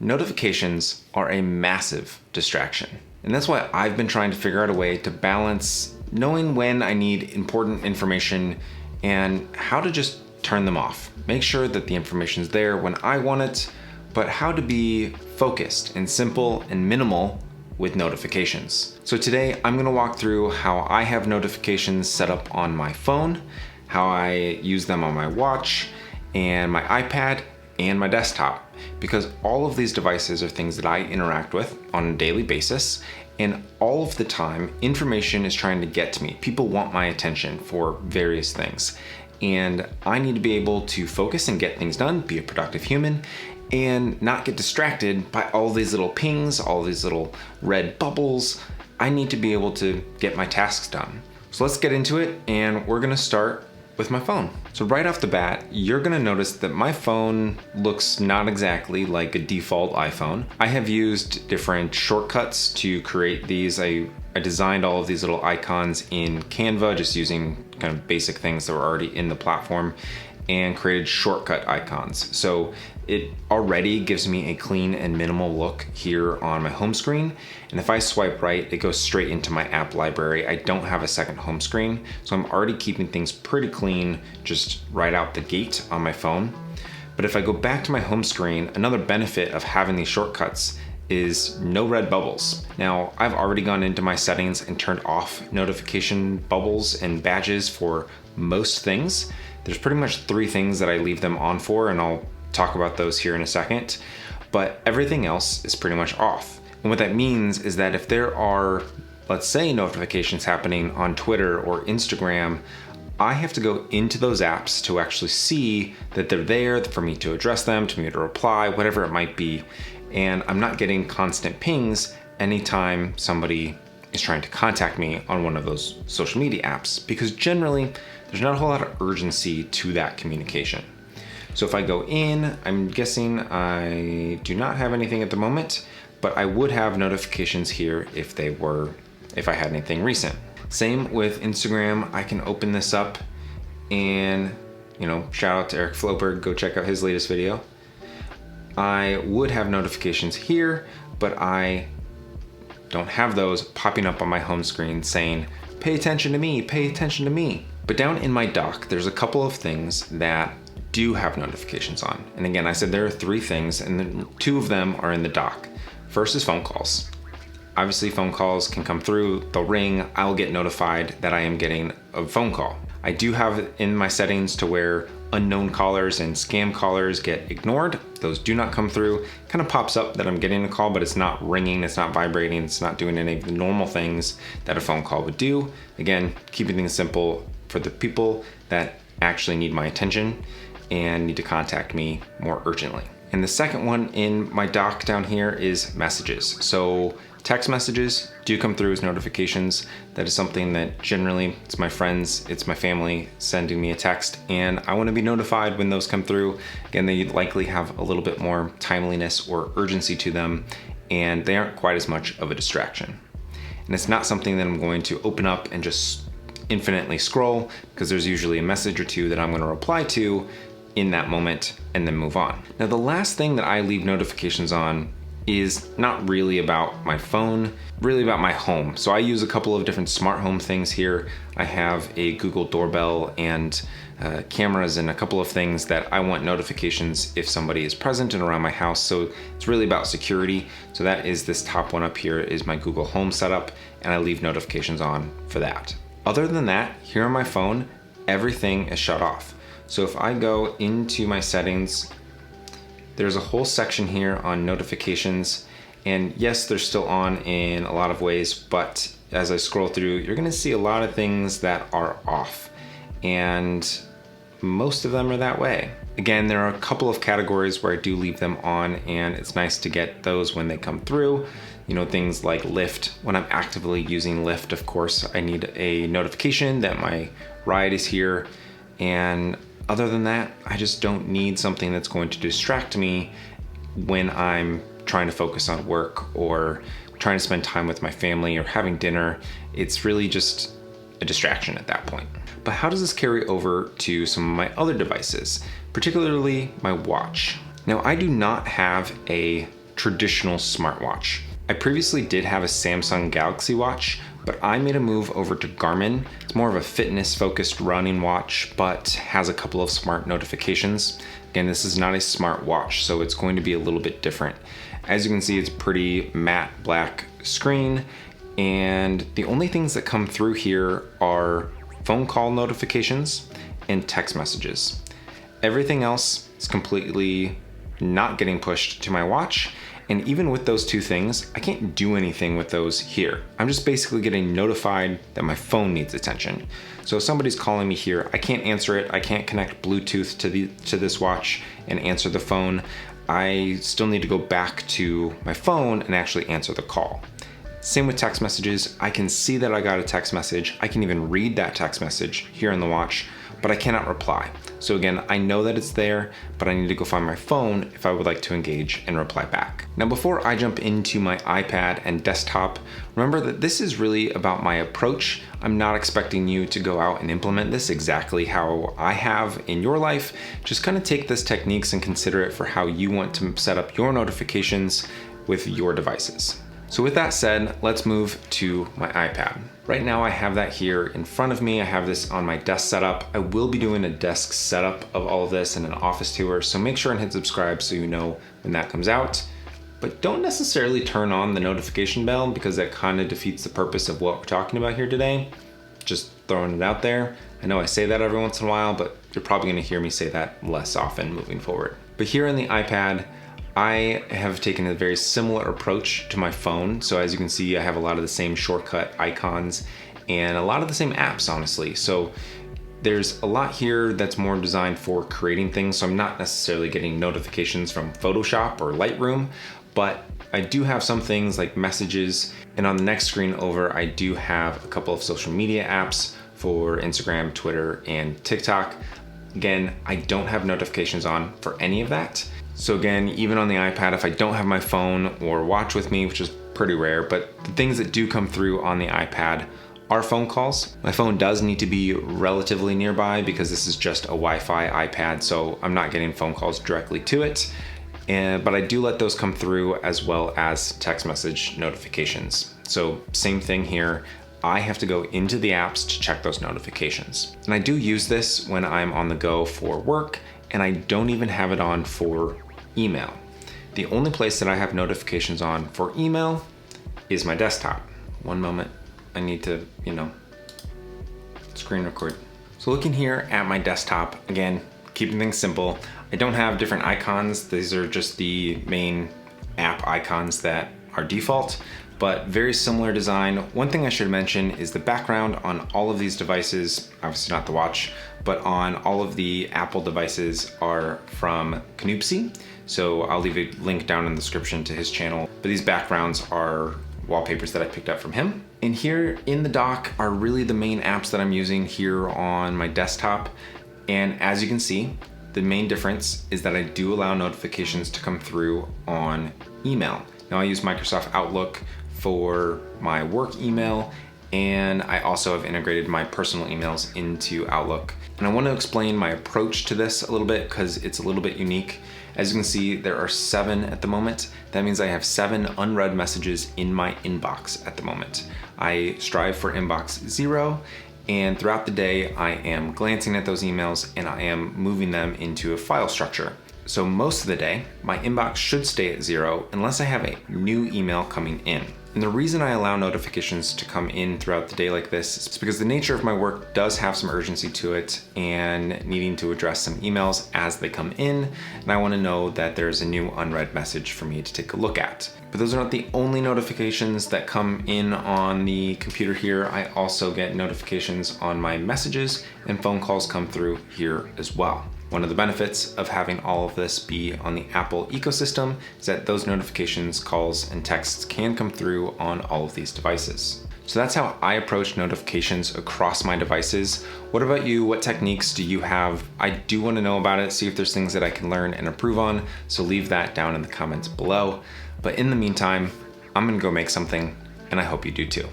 Notifications are a massive distraction. And that's why I've been trying to figure out a way to balance knowing when I need important information and how to just turn them off. Make sure that the information's there when I want it, but how to be focused and simple and minimal with notifications. So today I'm gonna walk through how I have notifications set up on my phone, how I use them on my watch and my iPad and my desktop, because all of these devices are things that I interact with on a daily basis, and all of the time information is trying to get to me. People want my attention for various things, and I need to be able to focus and get things done, be a productive human, and not get distracted by all these little pings, all these little red bubbles. I need to be able to get my tasks done. So let's get into it, and we're gonna start with my phone. So right off the bat, you're gonna notice that my phone looks not exactly like a default iPhone. I have used different shortcuts to create these. I designed all of these little icons in Canva, just using kind of basic things that were already in the platform, and created shortcut icons. So it already gives me a clean and minimal look here on my home screen. And if I swipe right, it goes straight into my app library. I don't have a second home screen, so I'm already keeping things pretty clean just right out the gate on my phone. But if I go back to my home screen, another benefit of having these shortcuts is no red bubbles. Now, I've already gone into my settings and turned off notification bubbles and badges for most things. There's pretty much 3 things that I leave them on for, and I'll talk about those here in a second, but everything else is pretty much off. And what that means is that if there are, let's say, notifications happening on Twitter or Instagram, I have to go into those apps to actually see that they're there for me to address them, to me to reply, whatever it might be. And I'm not getting constant pings anytime somebody is trying to contact me on one of those social media apps, because generally there's not a whole lot of urgency to that communication. So if I go in, I'm guessing I do not have anything at the moment, but I would have notifications here if I had anything recent. Same with Instagram. I can open this up and, shout out to Eric Floberg, go check out his latest video. I would have notifications here, but I don't have those popping up on my home screen saying, pay attention to me, pay attention to me. But down in my dock, there's a couple of things that do have notifications on. And again, I said there are 3 things, and then 2 of them are in the dock. First is phone calls. Obviously, phone calls can come through, they'll ring, I'll get notified that I am getting a phone call. I do have it in my settings to where unknown callers and scam callers get ignored. Those do not come through. Kind of pops up that I'm getting a call, but it's not ringing, it's not vibrating, it's not doing any of the normal things that a phone call would do. Again, keeping things simple for the people that actually need my attention and need to contact me more urgently. And the second one in my dock down here is messages. So text messages do come through as notifications. That is something that generally it's my friends, it's my family sending me a text, and I want to be notified when those come through. Again, they likely have a little bit more timeliness or urgency to them, and they aren't quite as much of a distraction. And it's not something that I'm going to open up and just infinitely scroll, because there's usually a message or 2 that I'm going to reply to in that moment and then move on. Now, the last thing that I leave notifications on is not really about my phone, really about my home. So I use a couple of different smart home things here. I have a Google doorbell and cameras and a couple of things that I want notifications if somebody is present and around my house. So it's really about security. So that is this top one up here is my Google Home setup, and I leave notifications on for that. Other than that, here on my phone, everything is shut off. So if I go into my settings, there's a whole section here on notifications, and yes, they're still on in a lot of ways, but as I scroll through, you're gonna see a lot of things that are off, and most of them are that way. Again, there are a couple of categories where I do leave them on, and it's nice to get those when they come through. Things like Lyft. When I'm actively using Lyft, of course, I need a notification that my ride is here, and other than that, I just don't need something that's going to distract me when I'm trying to focus on work or trying to spend time with my family or having dinner. It's really just a distraction at that point. But how does this carry over to some of my other devices, particularly my watch? Now, I do not have a traditional smartwatch. I previously did have a Samsung Galaxy Watch, but I made a move over to Garmin. It's more of a fitness-focused running watch, but has a couple of smart notifications. Again, this is not a smart watch, so it's going to be a little bit different. As you can see, it's a pretty matte black screen, and the only things that come through here are phone call notifications and text messages. Everything else is completely not getting pushed to my watch. And even with those two things, I can't do anything with those here. I'm just basically getting notified that my phone needs attention. So if somebody's calling me here, I can't answer it. I can't connect Bluetooth to this watch and answer the phone. I still need to go back to my phone and actually answer the call. Same with text messages. I can see that I got a text message. I can even read that text message here on the watch, but I cannot reply. So again, I know that it's there, but I need to go find my phone if I would like to engage and reply back. Now, before I jump into my iPad and desktop, remember that this is really about my approach. I'm not expecting you to go out and implement this exactly how I have in your life. Just kind of take this techniques and consider it for how you want to set up your notifications with your devices. So with that said, let's move to my iPad. Right now I have that here in front of me. I have this on my desk setup. I will be doing a desk setup of all of this and an office tour, so make sure and hit subscribe so you know when that comes out. But don't necessarily turn on the notification bell because that kind of defeats the purpose of what we're talking about here today. Just throwing it out there. I know I say that every once in a while, but you're probably gonna hear me say that less often moving forward. But here on the iPad, I have taken a very similar approach to my phone. So as you can see, I have a lot of the same shortcut icons and a lot of the same apps, honestly. So there's a lot here that's more designed for creating things. So I'm not necessarily getting notifications from Photoshop or Lightroom, but I do have some things like messages. And on the next screen over, I do have a couple of social media apps for Instagram, Twitter, and TikTok. Again, I don't have notifications on for any of that. So again, even on the iPad, if I don't have my phone or watch with me, which is pretty rare, but the things that do come through on the iPad are phone calls. My phone does need to be relatively nearby because this is just a Wi-Fi iPad, so I'm not getting phone calls directly to it. But I do let those come through as well as text message notifications. So same thing here. I have to go into the apps to check those notifications. And I do use this when I'm on the go for work, and I don't even have it on for email. The only place that I have notifications on for email is my desktop. One moment, I need to, screen record. So looking here at my desktop, again, keeping things simple. I don't have different icons. These are just the main app icons that are default, but very similar design. One thing I should mention is the background on all of these devices, obviously not the watch, but on all of the Apple devices are from Canupsi. So I'll leave a link down in the description to his channel. But these backgrounds are wallpapers that I picked up from him. And here in the dock are really the main apps that I'm using here on my desktop. And as you can see, the main difference is that I do allow notifications to come through on email. Now I use Microsoft Outlook for my work email, and I also have integrated my personal emails into Outlook. And I want to explain my approach to this a little bit because it's a little bit unique. As you can see, there are 7 at the moment. That means I have 7 unread messages in my inbox at the moment. I strive for inbox 0, and throughout the day, I am glancing at those emails and I am moving them into a file structure. So most of the day, my inbox should stay at 0 unless I have a new email coming in. And the reason I allow notifications to come in throughout the day like this is because the nature of my work does have some urgency to it and needing to address some emails as they come in. And I want to know that there's a new unread message for me to take a look at. But those are not the only notifications that come in on the computer here. I also get notifications on my messages, and phone calls come through here as well. One of the benefits of having all of this be on the Apple ecosystem is that those notifications, calls, and texts can come through on all of these devices. So that's how I approach notifications across my devices. What about you? What techniques do you have? I do want to know about it, see if there's things that I can learn and improve on, so leave that down in the comments below. But in the meantime, I'm gonna go make something, and I hope you do too.